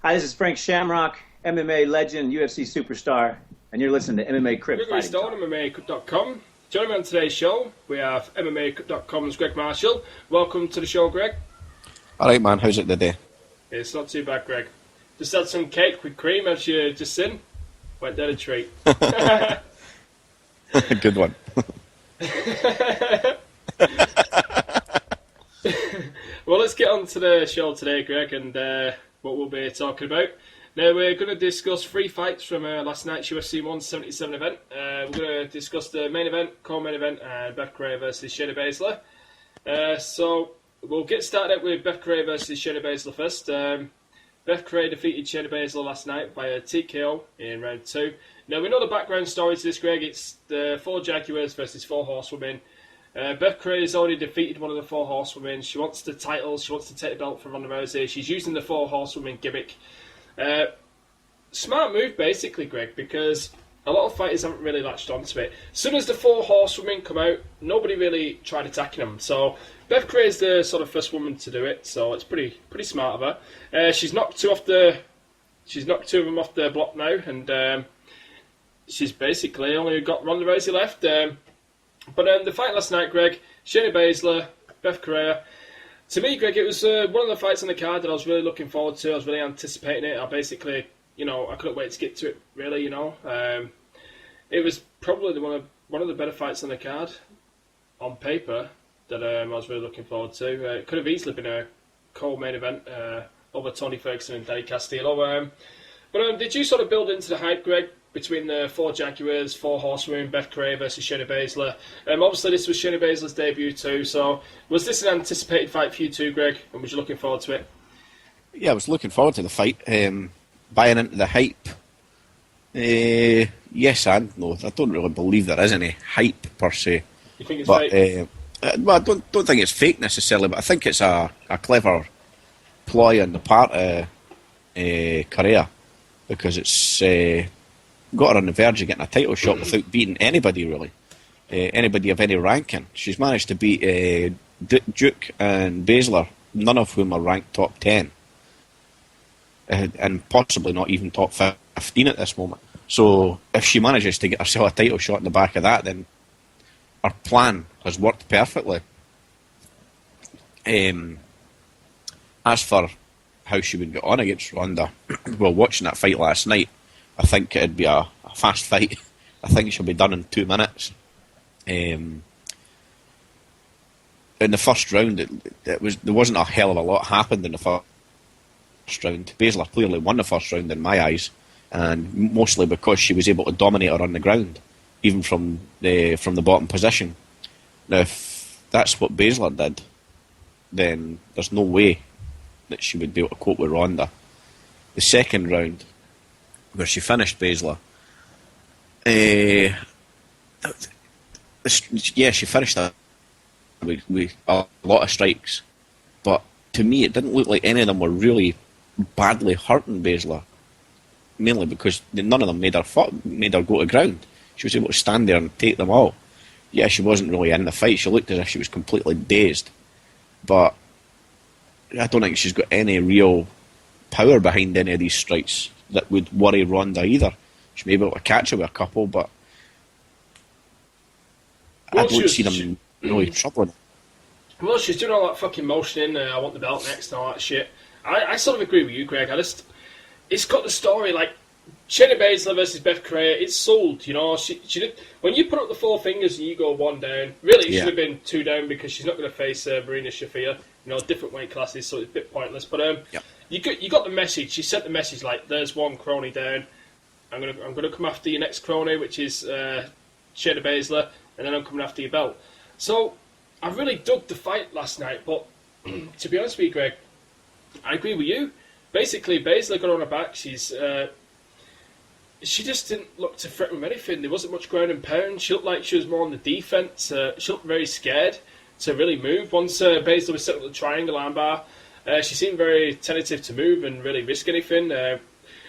Hi, this is Frank Shamrock, MMA legend, UFC superstar, and you're listening to MMA Crip Gregory Fighting Talk. MMACrip.com. Joining me on today's show, we have MMACrip.com's Greg Marshall. Welcome to the show, Greg. Alright, man, how's it today? It's not too bad, Greg. Just had some cake with cream, as you just seen. Went down a treat. Good one. Well, let's get on to the show today, Greg, and what we'll be talking about. Now, we're going to discuss 3 fights from last night's UFC 177 event. We're going to discuss the main event, co-main event, and Beth Correia versus Shayna Baszler. So, we'll get started out with Beth Correia versus Shayna Baszler first. Beth Correia defeated Shayna Baszler last night via TKO in round 2. Now, we know the background story to this, Greg. It's the 4 Jaguars versus 4 Horsewomen. Beth Correia has already defeated one of the 4 Horsewomen. She wants the titles. She wants to take the belt from Ronda Rousey. She's using the 4 Horsewomen gimmick. Smart move, basically, Greg, because a lot of fighters haven't really latched onto it. As soon as the 4 Horsewomen come out, nobody really tried attacking them. So Beth Correia is the sort of first woman to do it. So it's pretty smart of her. She's knocked 2 of them off the block now, and she's basically only got Ronda Rousey left. But the fight last night, Greg, Shayna Baszler, Beth Correia. To me, Greg, it was one of the fights on the card that I was really looking forward to. I was really anticipating it. I basically, I couldn't wait to get to it, really, It was probably one of the better fights on the card, on paper, that I was really looking forward to. It could have easily been a co-main event over Tony Ferguson and Danny Castillo. But did you sort of build into the hype, Greg, between the 4 Jaguars, 4 Horsewomen, Beth Correia versus Shayna Baszler? Obviously, this was Shayna Baszler's debut too, so was this an anticipated fight for you too, Greg, and was you looking forward to it? Yeah, I was looking forward to the fight. Buying into the hype, yes and no. I don't really believe there is any hype per se. You think it's fake? Well, I don't think it's fake necessarily, but I think it's a clever ploy on the part of Correia, because it's got her on the verge of getting a title shot without beating anybody, really. Anybody of any ranking. She's managed to beat Duke and Baszler, none of whom are ranked top 10. And possibly not even top 15 at this moment. So if she manages to get herself a title shot in the back of that, then her plan has worked perfectly. As for how she would get on against Ronda, well, watching that fight last night, I think it'd be a fast fight. I think it should be done in 2 minutes. In the first round, there wasn't a hell of a lot happened in the first round. Baszler clearly won the first round in my eyes, and mostly because she was able to dominate her on the ground, even from the bottom position. Now, if that's what Baszler did, then there's no way that she would be able to cope with Ronda. The second round, where she finished Baszler, she finished that with a lot of strikes, but to me it didn't look like any of them were really badly hurting Baszler, mainly because none of them made her go to ground. She was able to stand there and take them all. Yeah, she wasn't really in the fight. She looked as if she was completely dazed, but I don't think she's got any real power behind any of these strikes that would worry Ronda either. She may be able to catch her with a couple, but I don't see them really troubling. Well, she's doing all that fucking motioning, I want the belt next and all that shit. I sort of agree with you, Greg. It's got the story, like, Shayna Baszler versus Beth Correia, it's sold, She did, when you put up the 4 fingers and you go 1 down, really it should have been 2 down, because she's not going to face Marina Shafir, different weight classes, so it's a bit pointless. But you got the message. She sent the message like, there's 1 crony down. I'm gonna come after your next crony, which is Shayna Baszler, and then I'm coming after your belt. So I really dug the fight last night, but to be honest with you, Greg, I agree with you. Basically, Baszler got on her back. She just didn't look to threaten with anything. There wasn't much ground and pound. She looked like she was more on the defense. She looked very scared to really move. Once Baszler was set up the triangle armbar, she seemed very tentative to move and really risk anything,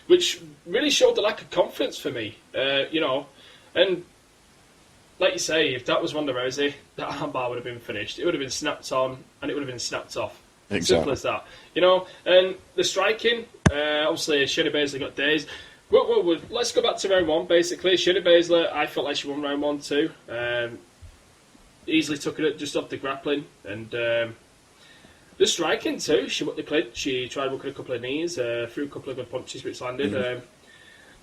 which really showed the lack of confidence for me. And like you say, if that was Ronda Rousey, that armbar would have been finished. It would have been snapped on and it would have been snapped off. Exactly. Simple as that. And the striking, Obviously, Shayna Baszler got dazed. Well, let's go back to round one, basically. Shayna Baszler, I felt like she won round one too. Easily took it just off the grappling. And the striking too. She worked the clinch. She tried working a couple of knees, threw a couple of good punches which landed.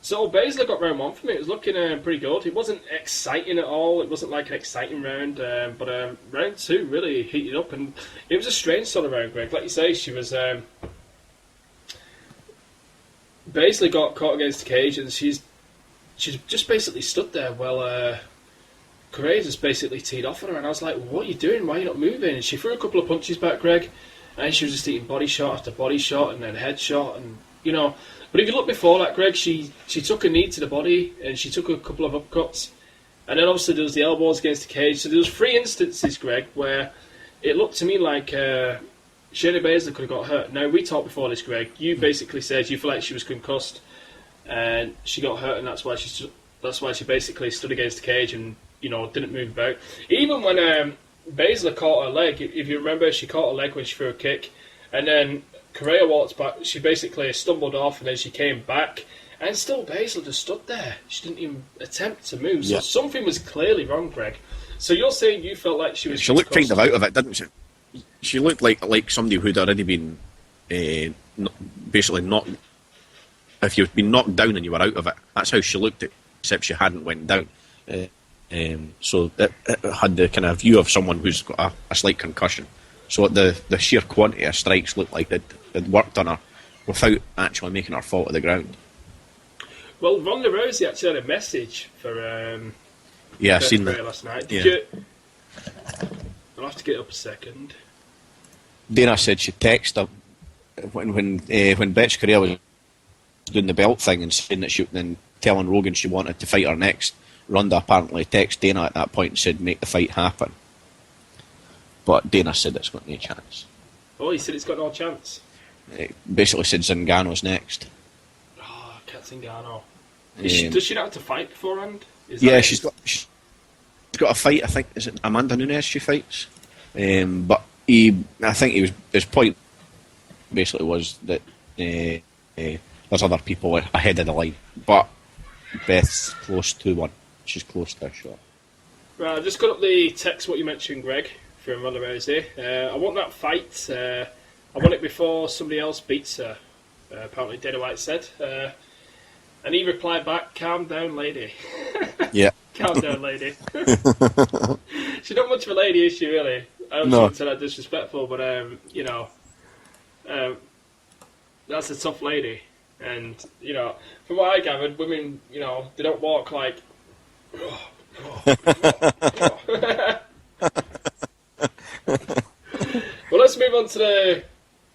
So Baszler got round one for me. It was looking pretty good. It wasn't exciting at all. It wasn't like an exciting round. But round two really heated up. And it was a strange sort of round, Greg. Like you say, she was... Baszler got caught against the cage, and she's just basically stood there while Greig just basically teed off on her, and I was like, what are you doing? Why are you not moving? And she threw a couple of punches back, Greg, and she was just eating body shot after body shot and then head shot, and you know. But if you look before that, Greg, she took a knee to the body and she took a couple of upcuts, and then obviously there was the elbows against the cage. So there was 3 instances, Greg, where it looked to me like Shayna Baszler could have got hurt. Now, we talked before this, Greg. You basically said you feel like she was concussed and she got hurt, and that's why she basically stood against the cage and, you know, didn't move about. Even when Baszler caught her leg, if you remember, she caught her leg when she threw a kick, and then Correa walked back. She basically stumbled off, and then she came back, and still Baszler just stood there. She didn't even attempt to move. So something was clearly wrong, Greg. So you're saying you felt like she was... She looked kind of out of it, didn't she? She looked like somebody who'd already been basically knocked. If you've been knocked down and you were out of it, that's how she looked, except she hadn't went down. So it had the kind of view of someone who's got a slight concussion. So the sheer quantity of strikes looked like they'd worked on her without actually making her fall to the ground. Well, Ronda Rousey actually had a message for I seen that last night. Did you? I'll have to get up a second. Dana said she texted her when Betts Correa was doing the belt thing and saying that then telling Rogan she wanted to fight her next. Ronda apparently texted Dana at that point and said make the fight happen. But Dana said it's got no chance. Oh, he said it's got no chance. It basically said Zingano's next. Oh, Kat Zingano. Does she not have to fight beforehand? She's got a fight. I think is it Amanda Nunes she fights, but I think his point basically was that there's other people ahead of the line, but Beth's close to one. She's close to a shot. Right, I've just got up the text what you mentioned, Greg, from Ronda Rousey. I want that fight. I want it before somebody else beats her. Apparently, Dana White said, and he replied back, "Calm down, lady." Yeah. Calm down, lady. She's not much of a lady, is she, really? I don't No. say that disrespectful, but, you know, that's a tough lady. And, you know, from what I gathered, women, you know, they don't walk like... Well, let's move on to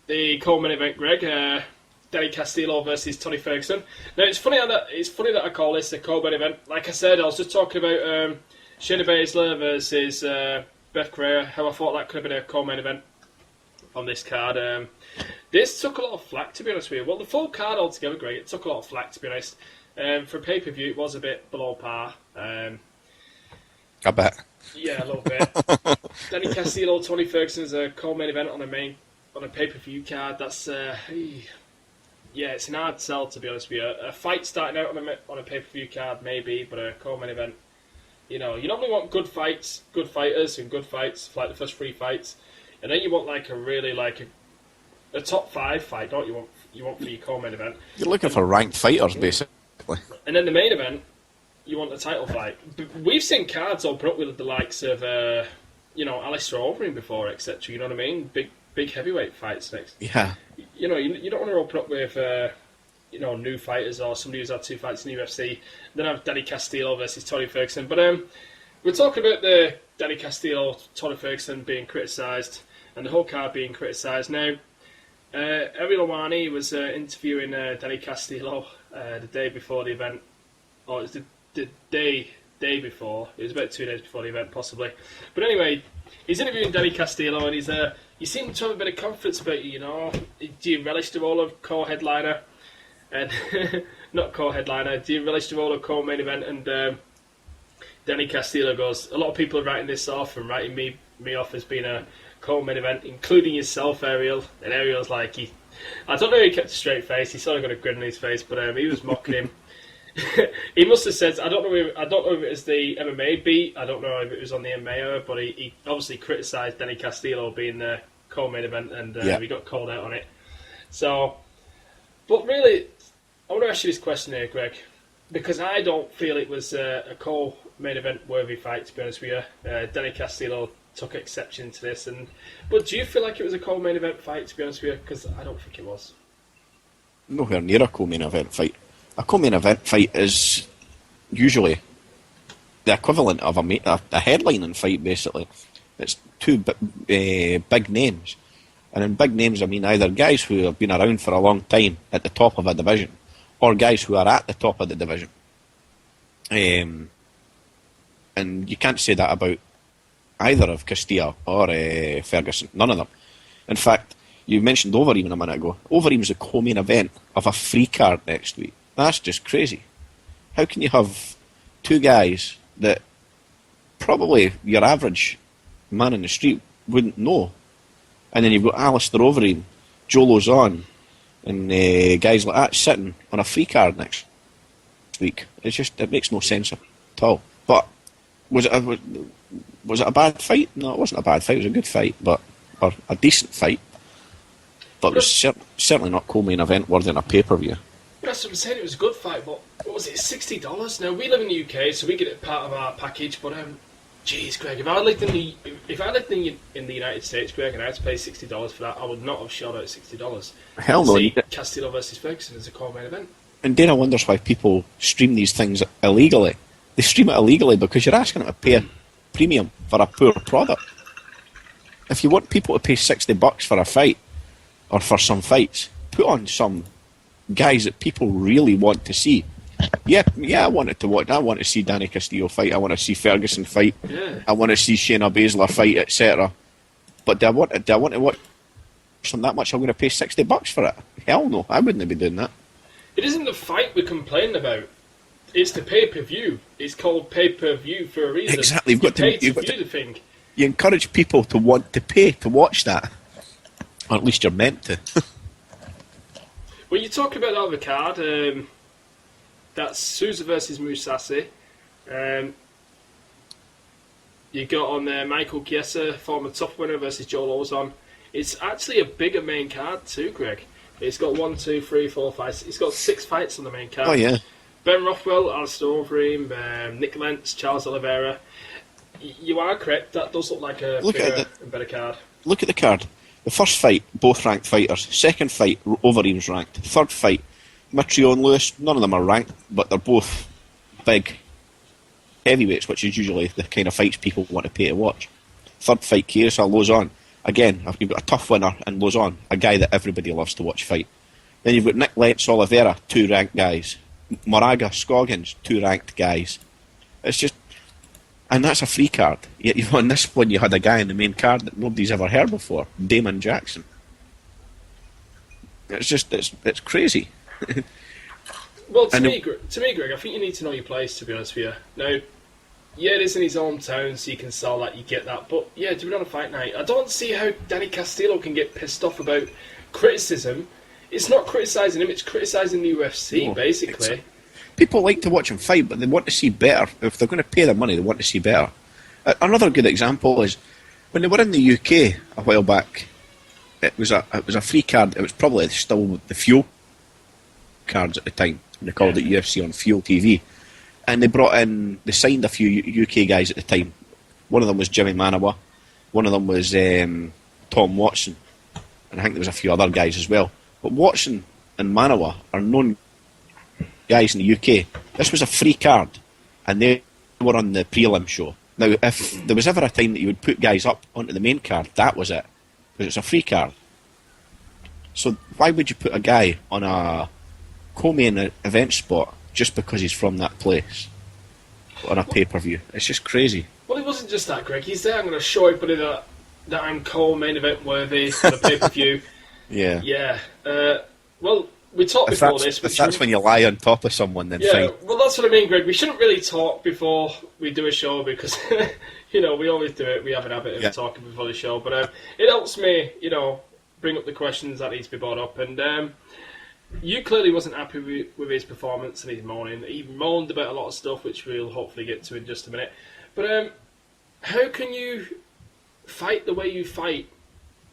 the co-main event, Greg. Danny Castillo versus Tony Ferguson. Now, it's funny that I call this a co-main event. Like I said, I was just talking about Shayna Baszler versus Beth Correa, how I thought that could have been a co-main event on this card. This took a lot of flack, to be honest with you. Well, the full card altogether, Greg, it took a lot of flack, to be honest. For pay-per-view, it was a bit below par. I bet. Yeah, a little bit. Danny Castillo, Tony Ferguson is a co-main event on a pay-per-view card. That's yeah, it's an hard sell, to be honest with you. A fight starting out on a pay-per-view card, maybe, but a co-main event, you know, you normally want good fights, good fighters, and good fights, like the first 3 fights, and then you want like a really like a top 5 fight, don't you? You want for your co-main event. You're looking for ranked fighters, basically. And then the main event, you want a title fight. We've seen cards open up with the likes of, you know, Alistair Overeem before, etc. You know what I mean? Big heavyweight fights next. Yeah. You know, you don't want to open up with, you know, new fighters or somebody who's had 2 fights in the UFC. Then have Danny Castillo versus Tony Ferguson. But we're talking about the Danny Castillo, Tony Ferguson being criticised and the whole card being criticised. Now, Ariel Helwani was interviewing Danny Castillo the day before the event. Or it was the day before. It was about 2 days before the event, possibly. But anyway, he's interviewing Danny Castillo, and he's you seem to have a bit of confidence about you, you know. Do you relish the role of co-headliner? And not co-headliner. Do you relish the role of co-main event? And Danny Castillo goes, a lot of people are writing this off and writing me off as being a co-main event, including yourself, Ariel. And Ariel's like, I don't know if he kept a straight face. He sort of got a grin on his face, but he was mocking him. He must have said, I don't know if it was the MMA beat, I don't know if it was on the MMA, but he obviously criticised Danny Castillo being the co-main event, and he got called out on it. So, but really, I want to ask you this question here, Greg, because I don't feel it was a co-main event worthy fight, to be honest with you. Danny Castillo took exception to this, but do you feel like it was a co-main event fight, to be honest with you? Because I don't think it was. Nowhere near a co-main event fight. A co-main event fight is usually the equivalent of a headlining fight, basically. It's two big names. And in big names, I mean either guys who have been around for a long time at the top of a division, or guys who are at the top of the division. And you can't say that about either of Castillo or Ferguson. None of them. In fact, you mentioned Overeem a minute ago. Overeem's the co-main event of a free card next week. That's just crazy. How can you have two guys that probably your average man in the street wouldn't know? And then you've got Alistair Overeem, Joe Lozon, and guys like that sitting on a free card next week. It makes no sense at all. But was it a bad fight? No, it wasn't a bad fight. It was a good fight, or a decent fight. But it was certainly not co-main event worthy on a pay-per-view. That's what I'm saying. It was a good fight, but what was it? $60. Now we live in the UK, so we get it part of our package. But jeez, Greg, if I lived in the United States, Greg, and I had to pay $60 for that, I would not have shelled out $60. Hell no. Castillo versus Ferguson as a co-main event. And Dana wonders why people stream these things illegally. They stream it illegally because you're asking them to pay a premium for a poor product. If you want people to pay $60 for a fight, or for some fights, put on some guys that people really want to see. Yeah, I wanted to watch. I want to see Danny Castillo fight. I want to see Ferguson fight. Yeah. I want to see Shayna Baszler fight, etc. But do I want to watch them that much? I'm going to pay $60 for it? Hell no, I wouldn't be doing that. It isn't the fight we're complaining about. It's the pay-per-view. It's called pay-per-view for a reason. Exactly. You've got to view the thing. You encourage people to want to pay to watch that, or at least you're meant to. Well, you talk about that other card. That's Souza versus Mousasi. You got on there Michael Chiesa, former top winner, versus Joe Lozon. It's actually a bigger main card too, Greg. It's got 1, 2, 3, 4, 5. It's got 6 fights on the main card. Oh yeah. Ben Rothwell, Alistair Overeem, Nick Lentz, Charles Oliveira. You are correct. That does look like a bigger and better card. Look at the card. The first fight, both ranked fighters. Second fight, Overeem's ranked. Third fight, Mitrio and Lewis. None of them are ranked, but they're both big heavyweights, which is usually the kind of fights people want to pay to watch. Third fight, Chiesa, Lozon. Again, you've got a tough winner in Lozon, a guy that everybody loves to watch fight. Then you've got Nick Lentz, Oliveira, 2 ranked guys. Moraga, Scoggins, 2 ranked guys. It's just... And that's a free card. Yet on this one you had a guy in the main card that nobody's ever heard before, Damon Jackson. It's just, it's crazy. Well, to me, Greg, I think you need to know your place, to be honest with you. Now, yeah, it is in his hometown, so you can sell that, you get that. But, yeah, do it on a fight night. I don't see how Danny Castillo can get pissed off about criticism. It's not criticising him, it's criticising the UFC, basically. People like to watch him fight, but they want to see better. If they're going to pay their money, they want to see better. Another good example is when they were in the UK a while back. It was a free card. It was probably still the Fuel cards at the time. They called it UFC on Fuel TV, and they signed a few UK guys at the time. One of them was Jimmy Manawa. One of them was Tom Watson, and I think there was a few other guys as well. But Watson and Manawa are known guys in the UK. This was a free card, and they were on the prelim show. Now, if there was ever a time that you would put guys up onto the main card, that was it, because it's a free card. So why would you put a guy on a co-main event spot just because he's from that place on a pay-per-view? It's just crazy. Well, it wasn't just that, Greg. He's there, I'm going to show everybody that I'm co-main event worthy for the pay-per-view. Yeah. Yeah. Well, we talked before this. If that's when you lie on top of someone, then fine. Well, that's what I mean, Greg. We shouldn't really talk before we do a show because we always do it. We have an habit of talking before the show, but it helps me, bring up the questions that need to be brought up. And you clearly wasn't happy with his performance and his moaning. He moaned about a lot of stuff, which we'll hopefully get to in just a minute. But how can you fight the way you fight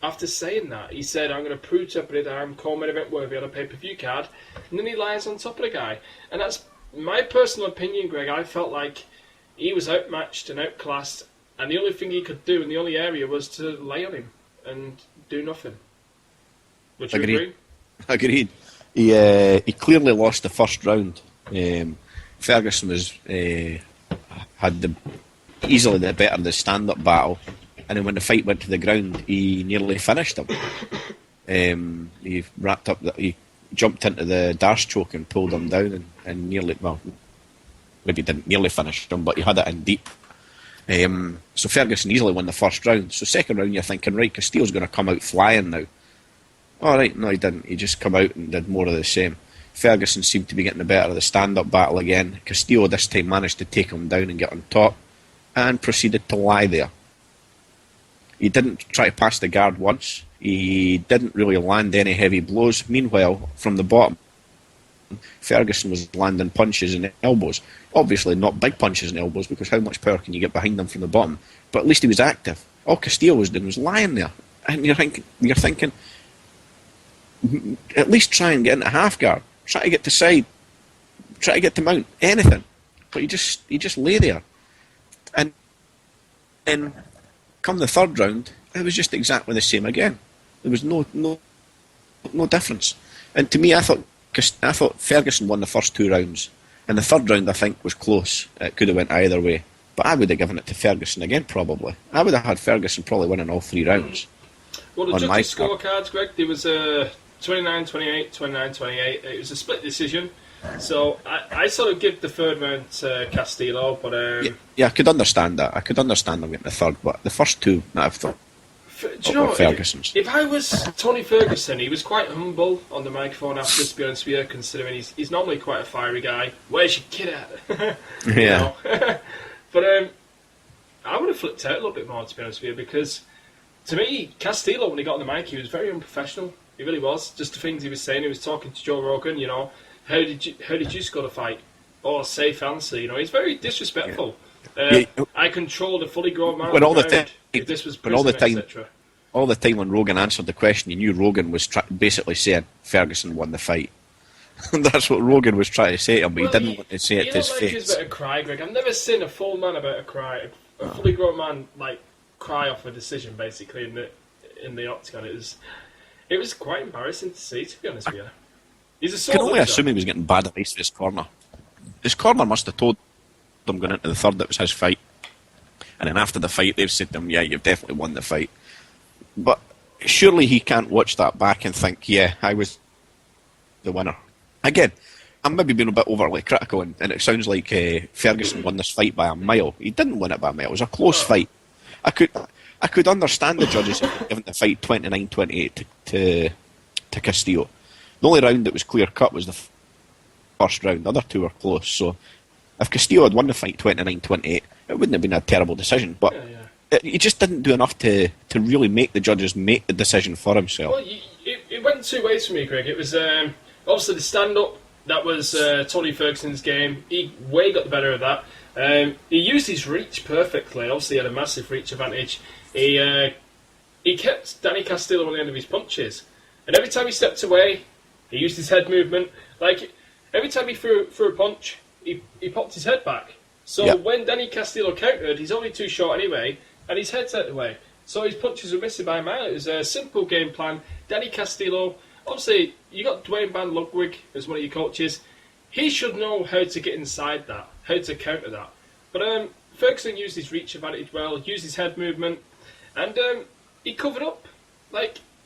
after saying that? He said, I'm going to prove to everybody that I'm co-main event worthy on a pay-per-view card, and then he lies on top of the guy. And that's my personal opinion, Greg. I felt like he was outmatched and outclassed, and the only thing he could do in the only area was to lay on him and do nothing. Would you agree? Agreed. He clearly lost the first round. Ferguson had easily the better of the stand-up battle, and then when the fight went to the ground, he nearly finished him. He jumped into the Darce choke and pulled him down, and nearly, well, maybe didn't nearly finish him, but he had it in deep. So Ferguson easily won the first round. So second round, you're thinking, right, Castillo's going to come out flying now. All right, no, he didn't. He just come out and did more of the same. Ferguson seemed to be getting the better of the stand-up battle again. Castillo this time managed to take him down and get on top, and proceeded to lie there. He didn't try to pass the guard once. He didn't really land any heavy blows. Meanwhile, from the bottom, Ferguson was landing punches and elbows. Obviously not big punches and elbows, because how much power can you get behind them from the bottom? But at least he was active. All Castillo was doing was lying there. And you're thinking, at least try and get into half guard. Try to get to side. Try to get to mount. Anything. But he just lay there. And then come the third round, it was just exactly the same again. There was no difference. And to me, I thought Ferguson won the first 2 rounds, and the third round I think was close. It could have went either way, but I would have given it to Ferguson again probably. I would have had Ferguson probably winning all 3 rounds. Well, the judges' scorecards, Greg, there was a 29-28, 29-28. It was a split decision. So I sort of give the third round to Castillo, but yeah, I could understand that. I could understand them getting the third, but the first 2, I thought. Do you know, Ferguson's. If I was Tony Ferguson, he was quite humble on the microphone after, to be honest with you, considering he's normally quite a fiery guy. Where's your kid at? Yeah. But I would have flipped out a little bit more, to be honest with you, because to me, Castillo, when he got on the mic, he was very unprofessional. He really was. Just the things he was saying. He was talking to Joe Rogan, how did you score the fight? Oh, safe answer. He's very disrespectful. Yeah. I controlled a fully grown man. When all the time, if this was prison, etc. All the time when Rogan answered the question, you knew Rogan was basically saying Ferguson won the fight. That's what Rogan was trying to say to him, but he didn't want to say it to his face. He was about to cry, Greg. I've never seen a full man about to cry. A fully grown man cry off a decision, basically in the octagon. It was quite embarrassing to see, to be honest with you. I can only assume he was getting bad advice for his corner. His corner must have told him going into the third that was his fight. And then after the fight, they've said to him, yeah, you've definitely won the fight. But surely he can't watch that back and think, yeah, I was the winner. Again, I'm maybe being a bit overly critical, and it sounds like Ferguson won this fight by a mile. He didn't win it by a mile. It was a close fight. I could understand the judges giving the fight 29-28 to Castillo. The only round that was clear-cut was the first round. The other 2 were close. So if Castillo had won the fight 29-28, it wouldn't have been a terrible decision. But he just didn't do enough to really make the judges make the decision for himself. Well, it went 2 ways for me, Greg. It was obviously the stand-up. That was Tony Ferguson's game. He way got the better of that. He used his reach perfectly. Obviously, he had a massive reach advantage. He kept Danny Castillo on the end of his punches. And every time he stepped away, he used his head movement. Every time he threw a punch, he popped his head back. So when Danny Castillo countered, he's only too short anyway, and his head's out of the way. So his punches were missing by a mile. It was a simple game plan. Danny Castillo, obviously, you got Dwayne Van Ludwig as one of your coaches. He should know how to get inside that, how to counter that. But Ferguson used his reach advantage well, used his head movement, and he covered up.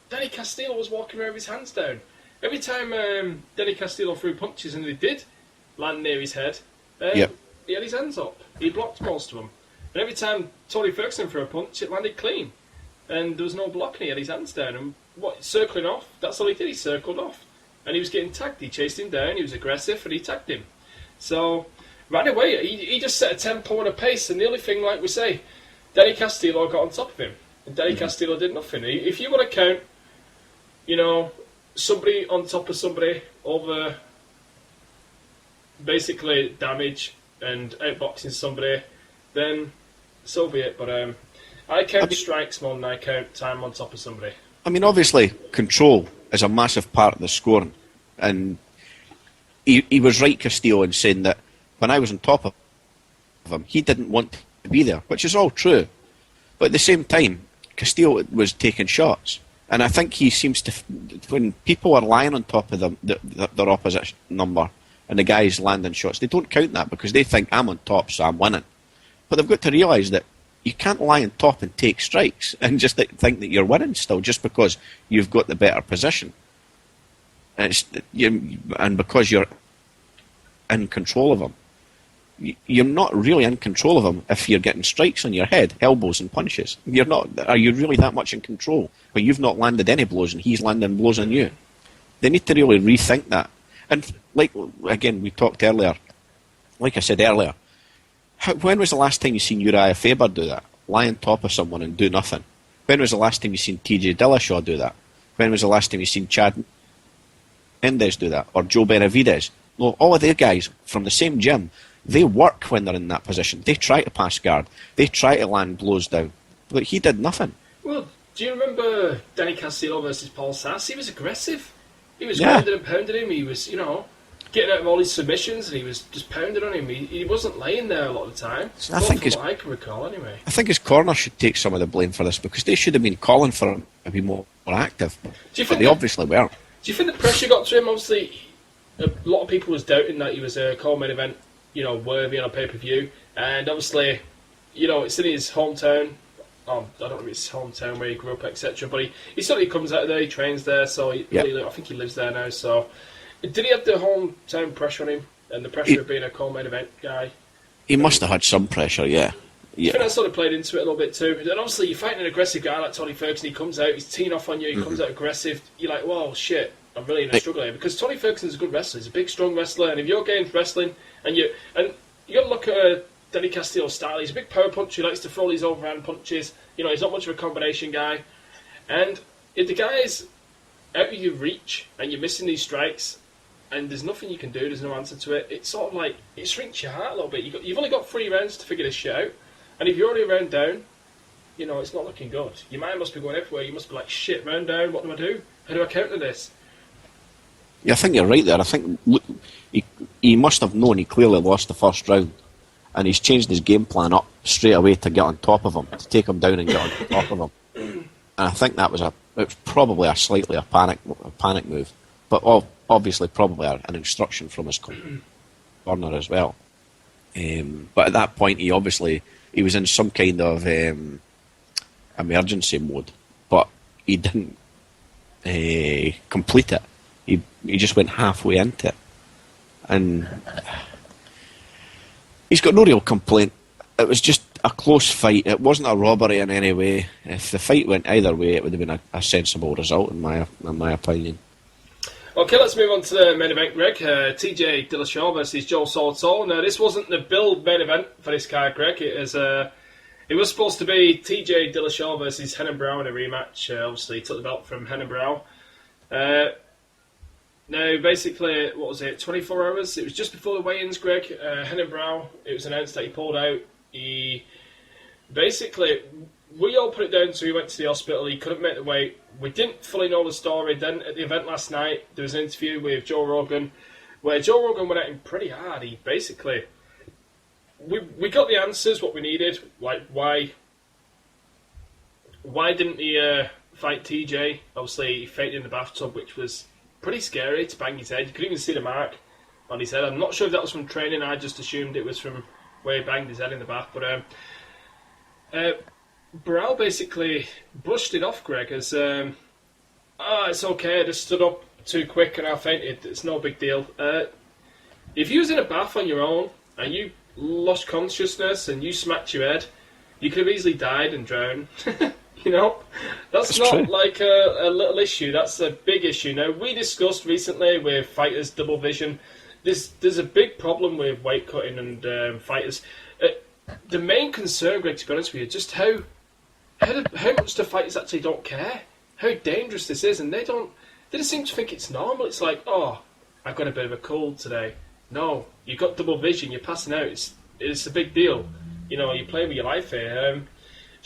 Danny Castillo was walking around with his hands down. Every time Danny Castillo threw punches, and they did land near his head, he had his hands up. He blocked most of them. And every time Tony Ferguson threw a punch, it landed clean. And there was no blocking, he had his hands down. And circling off, that's all he did, he circled off. And he was getting tagged, he chased him down, he was aggressive, and he tagged him. So, right away, he just set a tempo and a pace, and the only thing, like we say, Danny Castillo got on top of him, and Danny Castillo did nothing. If you want to count, somebody on top of somebody over basically damage and outboxing somebody, then so be it. But I count strikes more than I count time on top of somebody. I mean, obviously, control is a massive part of the scoring, and he was right, Castillo, in saying that when I was on top of him, he didn't want to be there, which is all true. But at the same time, Castillo was taking shots, and I think he seems to, when people are lying on top of them, their opposite number, and the guy's landing shots, they don't count that because they think I'm on top, so I'm winning. But they've got to realise that you can't lie on top and take strikes and just think that you're winning still just because you've got the better position. And because you're in control of them. You're not really in control of them if you're getting strikes on your head, elbows and punches. You're not. Are you really that much in control when you've not landed any blows and he's landing blows on you? They need to really rethink that. And again, we talked earlier, like I said earlier, when was the last time you seen Uriah Faber do that? Lie on top of someone and do nothing. When was the last time you seen TJ Dillashaw do that? When was the last time you seen Chad Mendes do that? Or Joe Benavidez? No, all of their guys from the same gym, they work when they're in that position. They try to pass guard. They try to land blows down. But he did nothing. Well, do you remember Danny Castillo versus Paul Sass? He was aggressive. He was pounding and pounding him. He was, getting out of all his submissions, and he was just pounding on him. He wasn't laying there a lot of the time. I think what I can recall, anyway. I think his corner should take some of the blame for this because they should have been calling for him to be more active. But they obviously weren't. Do you think the pressure got to him? Obviously, a lot of people was doubting that he was a co-main event, worthy on a pay-per-view. And obviously, it's in his hometown. I don't know if it's his hometown where he grew up, etc. But he certainly comes out of there, he trains there, so I think he lives there now. So, did he have the hometown pressure on him and the pressure of being a co-main event guy? He must have had some pressure, yeah. I think that sort of played into it a little bit too. And obviously, you're fighting an aggressive guy like Tony Ferguson. He comes out, he's teeing off on you, he comes out aggressive. You're like, whoa, shit, I'm really in a struggle here. Because Tony Ferguson's a good wrestler. He's a big, strong wrestler. And if you're getting wrestling, and you got to look at Danny Castillo's style. He's a big power puncher. He likes to throw these overhand punches. He's not much of a combination guy. And if the guy's out of your reach and you're missing these strikes, and there's nothing you can do, there's no answer to it, it's sort of like, it shrinks your heart a little bit. You've only got 3 rounds to figure this shit out. And if you're already a round down, it's not looking good. Your mind must be going everywhere. You must be like, shit, round down, what do I do? How do I counter this? Yeah, I think you're right there. I think he must have known he clearly lost the first round. And he's changed his game plan up straight away to get on top of him, to take him down and get on top of him. And I think it was probably a panic move. But obviously probably an instruction from his corner as well. But at that point, he was in some kind of emergency mode, but he didn't complete it. He just went halfway into it, and he's got no real complaint. It was just a close fight. It wasn't a robbery in any way. If the fight went either way, it would have been a sensible result, in my opinion. Okay, let's move on to the main event, Greg. TJ Dillashaw versus Joe Soto. Now, this wasn't the billed main event for this card, Greg. It was supposed to be TJ Dillashaw versus Henan Brow in a rematch. Obviously, he took the belt from Henan Brow. Now, basically, 24 hours? It was just before the weigh-ins, Greg. Henan Brow, it was announced that he pulled out. We all put it down to he went to the hospital, he couldn't make the weight. We didn't fully know the story. Then at the event last night, there was an interview with Joe Rogan, where Joe Rogan went at him pretty hard. He basically... We got the answers, what we needed, like why didn't he fight TJ? Obviously, he fainted in the bathtub, which was pretty scary to bang his head. You could even see the mark on his head. I'm not sure if that was from training. I just assumed it was from where he banged his head in the bath. But Burrell basically brushed it off, Greg, as it's okay, I just stood up too quick and I fainted. It's no big deal. If you was in a bath on your own and you lost consciousness and you smacked your head, you could have easily died and drowned. That's not true. Like a little issue. That's a big issue. Now, we discussed recently with fighters double vision. There's a big problem with weight cutting and fighters. The main concern, Greg, to be honest with you, just how much the fighters actually don't care, how dangerous this is, and they just seem to think it's normal. It's like, oh, I've got a bit of a cold today. No, you've got double vision, you're passing out. It's a big deal. You know, you're playing with your life here. Do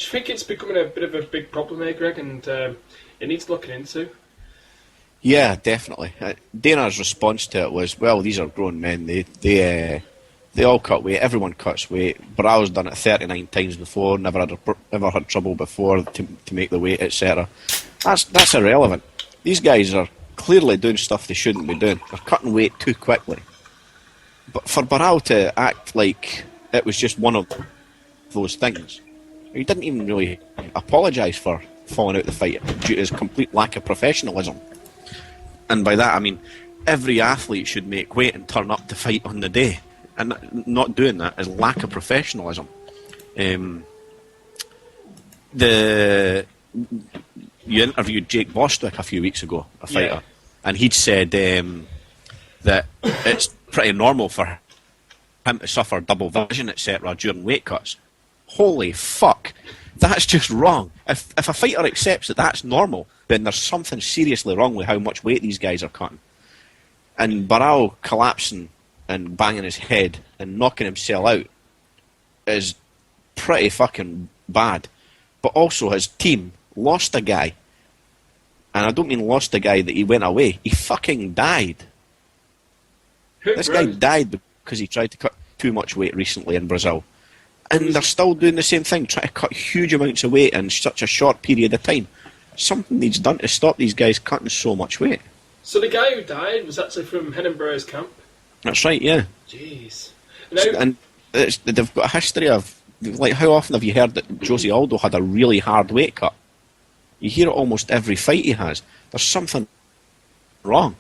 you think it's becoming a bit of a big problem here, Greg, and it needs looking into? Yeah, definitely. Dana's response to it was, well, these are grown men. They all cut weight. Everyone cuts weight. Baral's done it 39 times before. Never had trouble before to make the weight, etc. That's irrelevant. These guys are clearly doing stuff they shouldn't be doing. They're cutting weight too quickly. But for Baral to act like it was just one of those things, he didn't even really apologise for falling out the fight due to his complete lack of professionalism. And by that I mean every athlete should make weight and turn up to fight on the day. And not doing that is lack of professionalism. You interviewed Jake Bostwick a few weeks ago, a fighter, and he'd said that it's pretty normal for him to suffer double vision, etc., during weight cuts. Holy fuck, that's just wrong. If a fighter accepts that that's normal, then there's something seriously wrong with how much weight these guys are cutting. And Baral collapsing and banging his head and knocking himself out is pretty fucking bad. But also his team lost a guy. And I don't mean lost a guy that he went away. He fucking died. This guy died because he tried to cut too much weight recently in Brazil. And they're still doing the same thing, trying to cut huge amounts of weight in such a short period of time. Something needs done to stop these guys cutting so much weight. So the guy who died was actually from Henenbrau's camp? That's right, yeah. Jeez. Now, and they've got a history of, like, how often have you heard that Jose Aldo had a really hard weight cut? You hear it almost every fight he has. There's something wrong.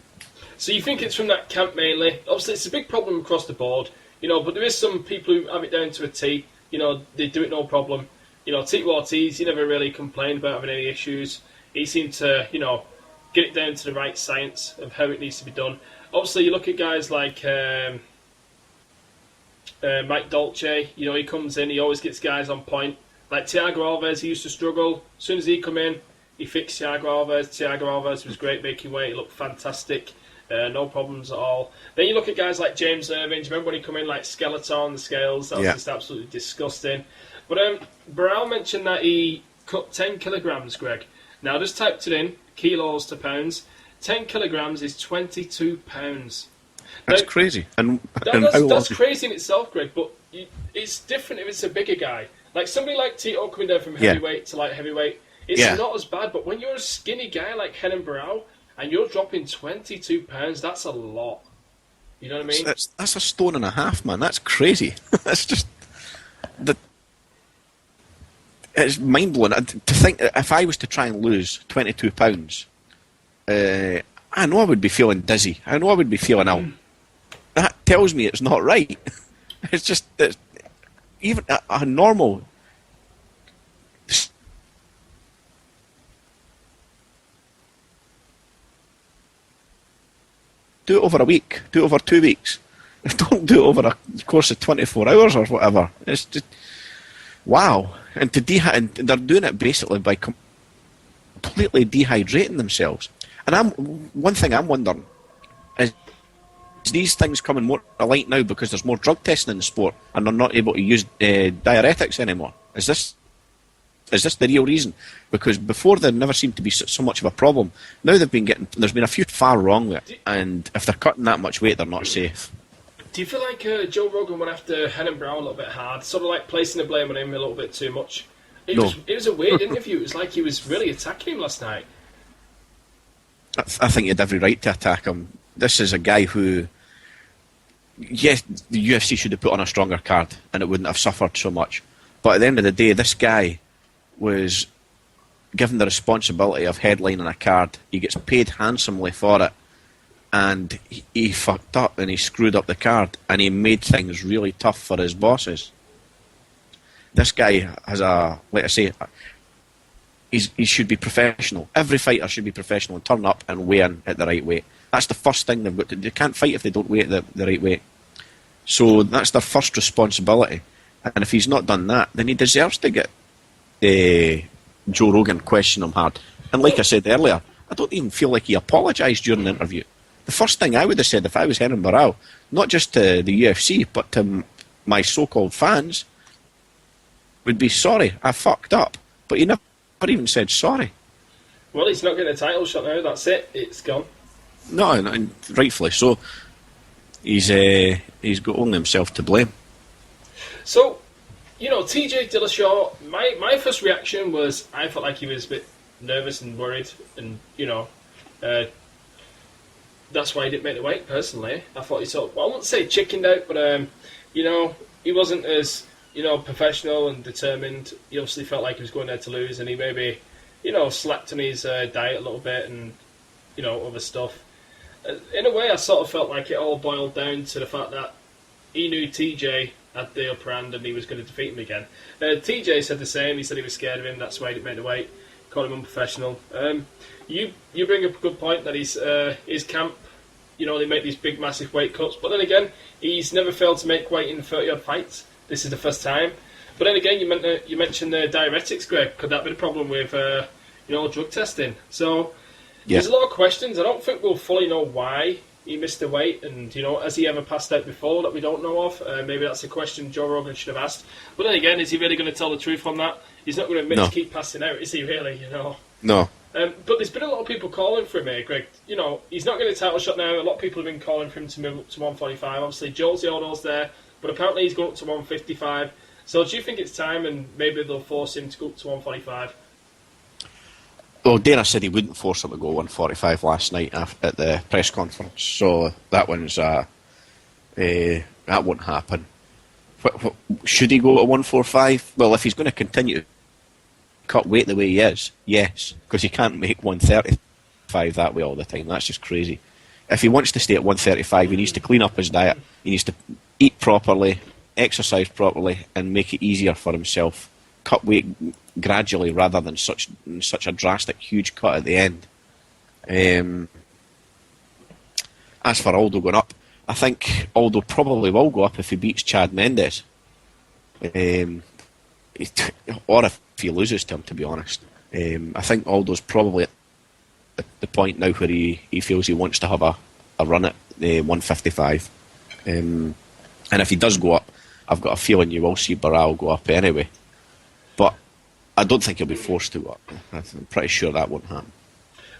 So you think it's from that camp mainly? Obviously, it's a big problem across the board, you know, but there is some people who have it down to a T. You know, they do it no problem. You know, Tito Ortiz, he never really complained about having any issues. He seemed to, you know, get it down to the right science of how it needs to be done. Obviously, you look at guys like Mike Dolce. You know, he comes in, he always gets guys on point. Like Thiago Alves, he used to struggle. As soon as he come in, he fixed Thiago Alves. Thiago Alves was great making weight. He looked fantastic. No problems at all. Then you look at guys like James Irving. Do you remember when he come in like skeleton on the scales? That was just absolutely disgusting. But Baral mentioned that he cut 10 kilograms, Greg. Now, I just typed it in, kilos to pounds. 10 kilograms is 22 pounds. That's now, crazy. That's crazy in itself, Greg, but it's different if it's a bigger guy. Like somebody like Tito coming down from heavyweight to light heavyweight, it's not as bad. But when you're a skinny guy like Renan Barão and you're dropping 22 pounds, that's a lot. You know what I mean? That's a stone and a half, man. That's crazy. That's just... It's mind-blowing. To think that if I was to try and lose 22 pounds, I know I would be feeling dizzy. I know I would be feeling ill. That tells me it's not right. It's just that even a normal... Do it over a week. Do it over 2 weeks. Don't do it over a course of 24 hours or whatever. It's just... Wow. And and they're doing it basically by completely dehydrating themselves. And one thing I'm wondering is these things coming more to light now because there's more drug testing in the sport and they're not able to use diuretics anymore. Is this the real reason? Because before there never seemed to be so much of a problem. Now there's been a few far wrong with it, and if they're cutting that much weight, they're not safe. Do you feel like Joe Rogan went after Renan Barão a little bit hard, sort of like placing the blame on him a little bit too much? It was a weird interview. It was like he was really attacking him last night. I think he had every right to attack him. This is a guy who, yes, the UFC should have put on a stronger card and it wouldn't have suffered so much. But at the end of the day, this guy was given the responsibility of headlining a card. He gets paid handsomely for it. And he fucked up and he screwed up the card and he made things really tough for his bosses. This guy has he should be professional. Every fighter should be professional and turn up and weigh in at the right weight. That's the first thing they've got to do. They can't fight if they don't weigh at the right weight. So that's their first responsibility, And if he's not done that, then he deserves to get Joe Rogan question him hard. And like I said earlier, I don't even feel like he apologised during the interview. The first thing I would have said if I was Heron Barral, not just to the UFC, but to my so-called fans, would be sorry, I fucked up. But he never even said sorry. Well, he's not getting a title shot now. That's it. It's gone. No, and rightfully so. He's got only himself to blame. So, TJ Dillashaw, my first reaction was I felt like he was a bit nervous and worried, and that's why he didn't make the weight. Personally, I thought I wouldn't say chickened out, but he wasn't as professional and determined. He obviously felt like he was going there to lose, and he maybe slacked on his diet a little bit and other stuff. In a way, I sort of felt like it all boiled down to the fact that he knew TJ had the upper hand and he was going to defeat him again. TJ said the same. He said he was scared of him. That's why he didn't make the weight. Called him unprofessional. You bring up a good point that his camp, they make these big, massive weight cuts. But then again, he's never failed to make weight in 30-odd fights. This is the first time. But then again, you mentioned the diuretics, Greg. Could that be the problem with drug testing? So there's a lot of questions. I don't think we'll fully know why he missed the weight, and has he ever passed out before that we don't know of? Maybe that's a question Joe Rogan should have asked. But then again, is he really going to tell the truth on that? He's not going to admit to keep passing out, is he really? No. But there's been a lot of people calling for him here, Greg. He's not getting a title shot now. A lot of people have been calling for him to move up to 145. Obviously, Joel's the oldest there, but apparently he's going up to 155. So do you think it's time, and maybe they'll force him to go up to 145? Well, Dana said he wouldn't force him to go 145 last night at the press conference, so that won't happen. Should he go to 145? Well, if he's going to continue to cut weight the way he is, yes, because he can't make 135 that way all the time. That's just crazy. If he wants to stay at 135, he needs to clean up his diet. He needs to eat properly, exercise properly, and make it easier for himself. Cut weight gradually rather than such a drastic, huge cut at the end. As for Aldo going up, I think Aldo probably will go up if he beats Chad Mendes. Or if he loses to him, to be honest. I think Aldo's probably at the point now where he feels he wants to have a run at 155. And if he does go up, I've got a feeling you will see Barral go up anyway. But I don't think he'll be forced to go up. I'm pretty sure that won't happen.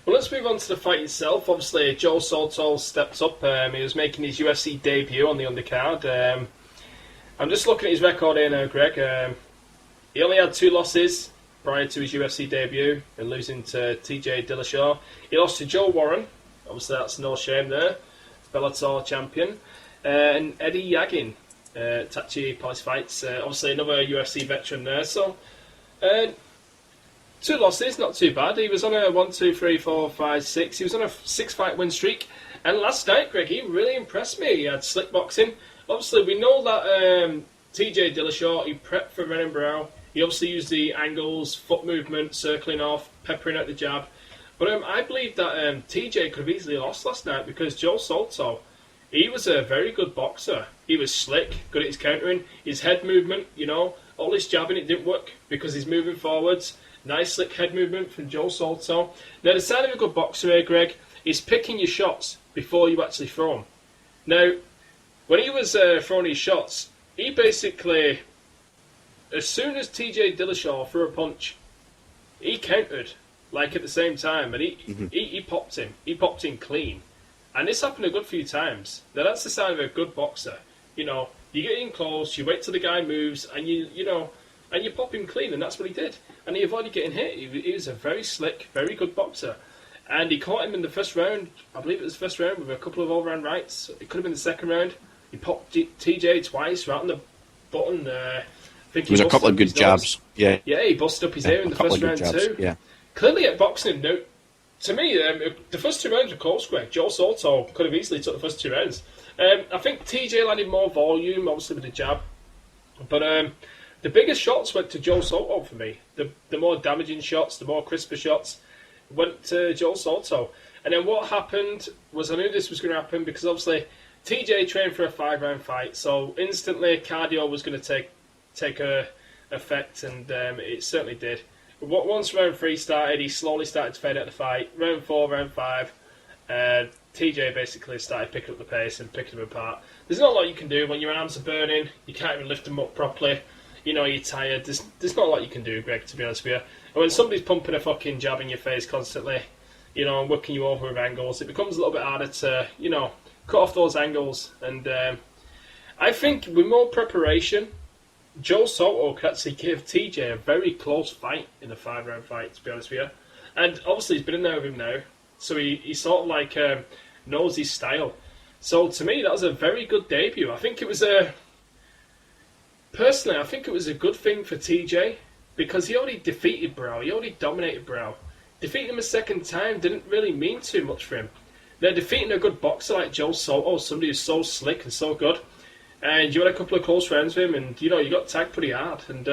Well, let's move on to the fight itself. Obviously, Joe Soto stepped up. He was making his UFC debut on the undercard. I'm just looking at his record here now, Greg. He only had 2 losses prior to his UFC debut, and losing to TJ Dillashaw. He lost to Joe Warren. Obviously, that's no shame there. Bellator champion. And Eddie Yagin. Tachi Police Fights. Obviously, another UFC veteran there. So, 2 losses, not too bad. He was on a 1, 2, 3, 4, 5, 6. He was on a 6-fight win streak. And last night, Greg, he really impressed me. He had slick boxing. Obviously, we know that TJ Dillashaw, he prepped for Heron Barral. He obviously used the angles, foot movement, circling off, peppering out the jab. But I believe that TJ could have easily lost last night because Joe Soto, he was a very good boxer. He was slick, good at his countering, his head movement, all his jabbing, it didn't work because he's moving forwards. Nice slick head movement from Joe Soto. Now, the sign of a good boxer here, Greg, is picking your shots before you actually throw them. Now, when he was throwing his shots, he basically, as soon as TJ Dillashaw threw a punch, he countered, like at the same time, and he popped him. He popped him clean. And this happened a good few times. Now, that's the sign of a good boxer. You get in close, you wait till the guy moves, and you pop him clean, and that's what he did. And he avoided getting hit. He was a very slick, very good boxer. And he caught him in the first round, I believe it was the first round, with a couple of overhand rights. It could have been the second round. He popped TJ twice, right on the button. I think there was a couple of good jabs. Yeah, he busted up his ear in the first round too. Yeah. Clearly at boxing, now, to me, the first 2 rounds were close, Greg. Joe Soto could have easily took the first 2 rounds. I think TJ landed more volume, obviously with the jab. But the biggest shots went to Joe Soto for me. The more damaging shots, the more crisper shots went to Joe Soto. And then what happened was, I knew this was going to happen because obviously TJ trained for a 5-round fight, so instantly cardio was going to take take effect, and it certainly did. Once round 3 started, he slowly started to fade out the fight. Round 4, round 5, TJ basically started picking up the pace and picking them apart. There's not a lot you can do when your arms are burning. You can't even lift them up properly. You know, you're tired. There's not a lot you can do, Greg, to be honest with you. And when somebody's pumping a fucking jab in your face constantly, you know, and working you over with angles, it becomes a little bit harder to, you know, cut off those angles. And I think with more preparation, Joe Soto could actually give TJ a very close fight in a 5-round fight, to be honest with you. And obviously he's been in there with him now, so he sort of like knows his style. So to me, that was a very good debut. I think it was personally, I think it was a good thing for TJ, because he already defeated Brow, he already dominated Brow. Defeating him a second time didn't really mean too much for him. Now, defeating a good boxer like Joe Soto, somebody who's so slick and so good, and you had a couple of close rounds with him, and you know, you got tagged pretty hard. And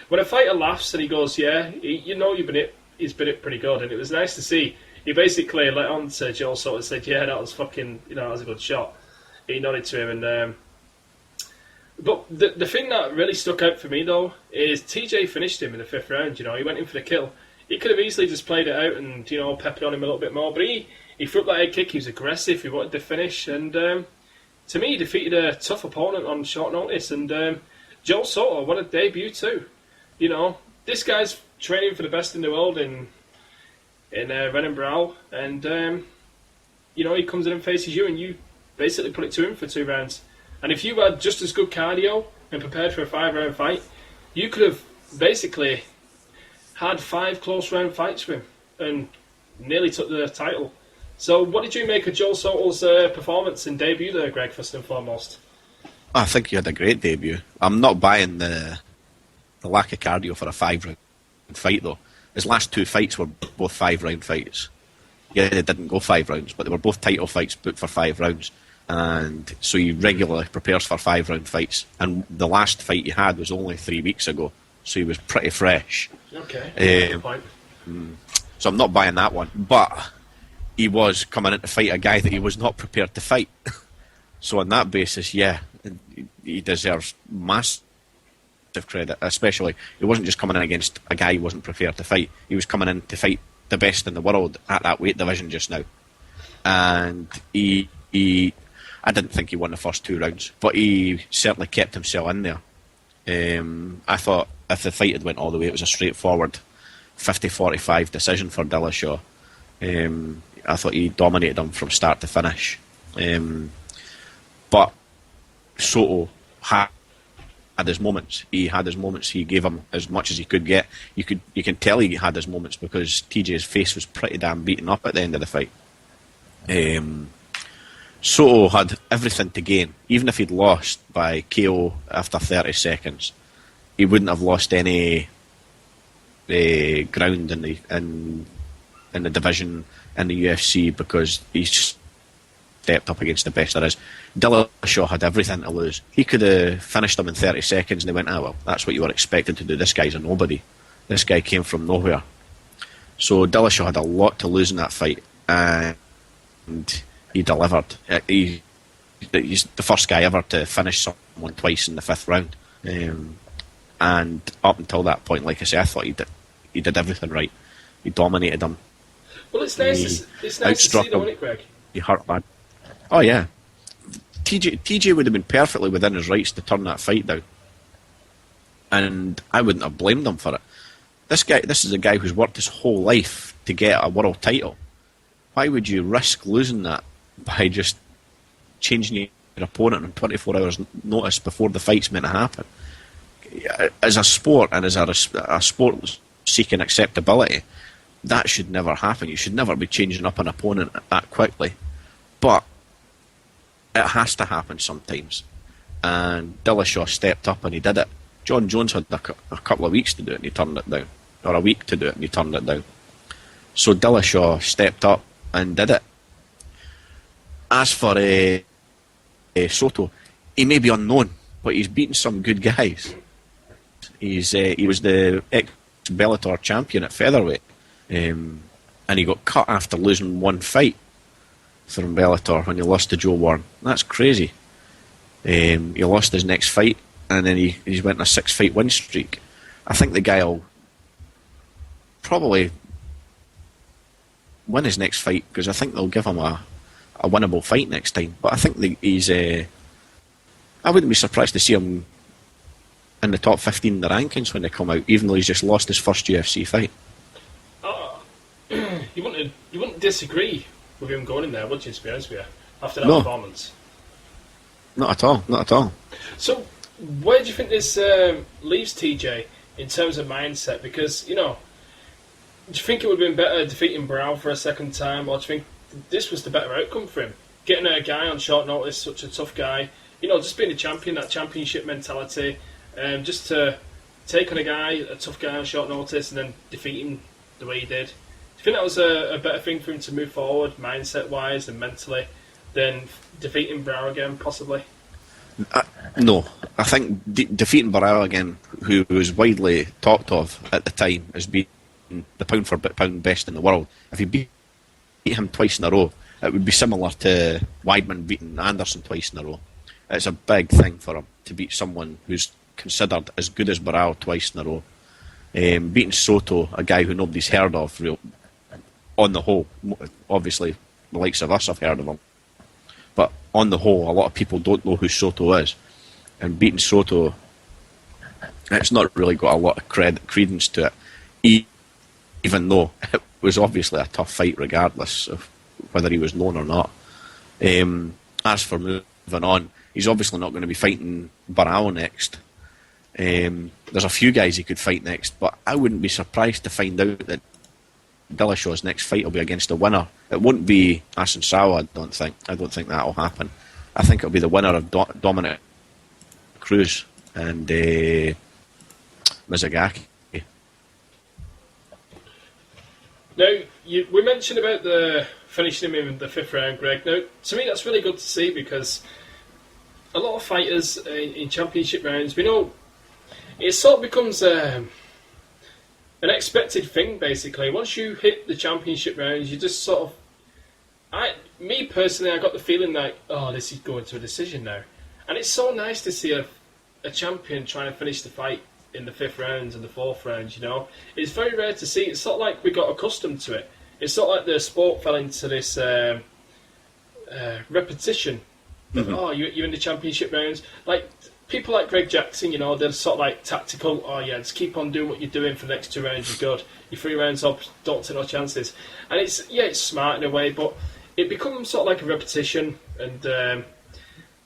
when a fighter laughs and he goes, yeah, you know, he's been it pretty good, and it was nice to see. He basically let on to Joe Soto and said, yeah, that was fucking, you know, that was a good shot. He nodded to him, and but the thing that really stuck out for me, though, is TJ finished him in the 5th round. You know, he went in for the kill. He could have easily just played it out and, you know, peppered on him a little bit more, but he threw up that head kick. He was aggressive. He wanted to finish, and to me, he defeated a tough opponent on short notice. And Joe Soto, what a debut too. You know, this guy's training for the best in the world in Renan Brow, and you know, he comes in and faces you, and you basically put it to him for 2 rounds. And if you had just as good cardio and prepared for a 5-round fight, you could have basically had 5 close round fights with him and nearly took the title. So what did you make of Joe Soto's performance and debut there, Greg, first and foremost? I think he had a great debut. I'm not buying the lack of cardio for a 5-round fight, though. His last 2 fights were both 5-round fights. Yeah, they didn't go 5 rounds, but they were both title fights booked for 5 rounds. And so he regularly prepares for 5-round fights. And the last fight he had was only 3 weeks ago, so he was pretty fresh. Okay, good point. So I'm not buying that one. But he was coming in to fight a guy that he was not prepared to fight. So on that basis, yeah, he deserves massive credit. Especially, he wasn't just coming in against a guy he wasn't prepared to fight. He was coming in to fight the best in the world at that weight division just now. And I didn't think he won the first 2 rounds, but he certainly kept himself in there. I thought if the fight had went all the way, it was a straightforward 50-45 decision for Dillashaw. I thought he dominated him from start to finish. But Soto had his moments. He had his moments. He gave him as much as he could get. You can tell he had his moments because TJ's face was pretty damn beaten up at the end of the fight. Soto had everything to gain. Even if he'd lost by KO after 30 seconds, he wouldn't have lost any ground in the division in the UFC because he's stepped up against the best there is. Dillashaw had everything to lose. He could have finished him in 30 seconds and they went, well, that's what you were expected to do. This guy's a nobody. This guy came from nowhere. So Dillashaw had a lot to lose in that fight, and he delivered. He's the first guy ever to finish someone twice in the 5th round. And up until that point, like I say, I thought he did everything right. He dominated him. Well, it's nice to see, though, isn't it, Greg? He hurt bad. Oh, yeah. TJ would have been perfectly within his rights to turn that fight down. And I wouldn't have blamed him for it. This is a guy who's worked his whole life to get a world title. Why would you risk losing that by just changing your opponent on 24 hours notice before the fight's meant to happen? As a sport, and as a sport seeking acceptability, that should never happen. You should never be changing up an opponent that quickly. But it has to happen sometimes. And Dillashaw stepped up and he did it. John Jones had a couple of weeks to do it and he turned it down. Or a week to do it and he turned it down. So Dillashaw stepped up and did it. As for Soto, he may be unknown, but he's beaten some good guys. He was the ex-Bellator champion at featherweight, and he got cut after losing 1 fight from Bellator when he lost to Joe Warren. That's crazy. He lost his next fight and then he's went on a 6-fight win streak. I think the guy will probably win his next fight, because I think they'll give him a winnable fight next time. But I think he's... I wouldn't be surprised to see him in the top 15 in the rankings when they come out, even though he's just lost his first UFC fight. You wouldn't disagree with him going in there, would you, to be honest with you, after that No. performance? Not at all, not at all. So, where do you think this leaves TJ in terms of mindset? Because, do you think it would have been better defeating Brown for a second time, or do you think this was the better outcome for him? Getting a guy on short notice, such a tough guy, just being a champion, that championship mentality, just to take on a tough guy on short notice, and then defeat him the way he did. Do you think that was a better thing for him to move forward, mindset-wise and mentally, than defeating Brown again, possibly? No. I think defeating Barao again, who was widely talked of at the time as being the pound-for-pound best in the world, if he beat him twice in a row, it would be similar to Weidman beating Anderson twice in a row. It's a big thing for him to beat someone who's considered as good as Barao twice in a row. Beating Soto, a guy who nobody's heard of, on the whole, obviously the likes of us have heard of him, but on the whole, a lot of people don't know who Soto is. And beating Soto, it's not really got a lot of credence to it, even though it was obviously a tough fight regardless of whether he was known or not. As for moving on, he's obviously not going to be fighting Barao next. There's a few guys he could fight next, but I wouldn't be surprised to find out that Dillashaw's next fight will be against the winner. It won't be Asensawa, I don't think. I don't think that will happen. I think it'll be the winner of Dominic Cruz and Mizugaki. Now, we mentioned about the finishing him in the 5th round, Greg. Now, to me, that's really good to see, because a lot of fighters in championship rounds, we know it sort of becomes an expected thing, basically. Once you hit the championship rounds, you just sort of... Me personally, I got the feeling like, this is going to a decision now. And it's so nice to see a champion trying to finish the fight in the 5th rounds and the 4th rounds, It's very rare to see. It's sort of like we got accustomed to it. It's sort of like the sport fell into this repetition. Mm-hmm. You're in the championship rounds. Like, people like Greg Jackson, they're sort of like tactical. Just keep on doing what you're doing for the next 2 rounds, you're good. Your 3 rounds up, don't take no chances. And it's smart in a way, but it becomes sort of like a repetition, and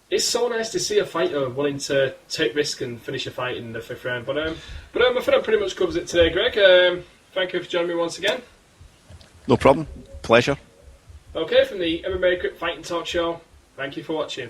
it's so nice to see a fighter willing to take risk and finish a fight in the 5th round. But I think that pretty much covers it today, Greg. Thank you for joining me once again. No problem. Pleasure. Okay, from the MMA Grip Fighting Talk Show, thank you for watching.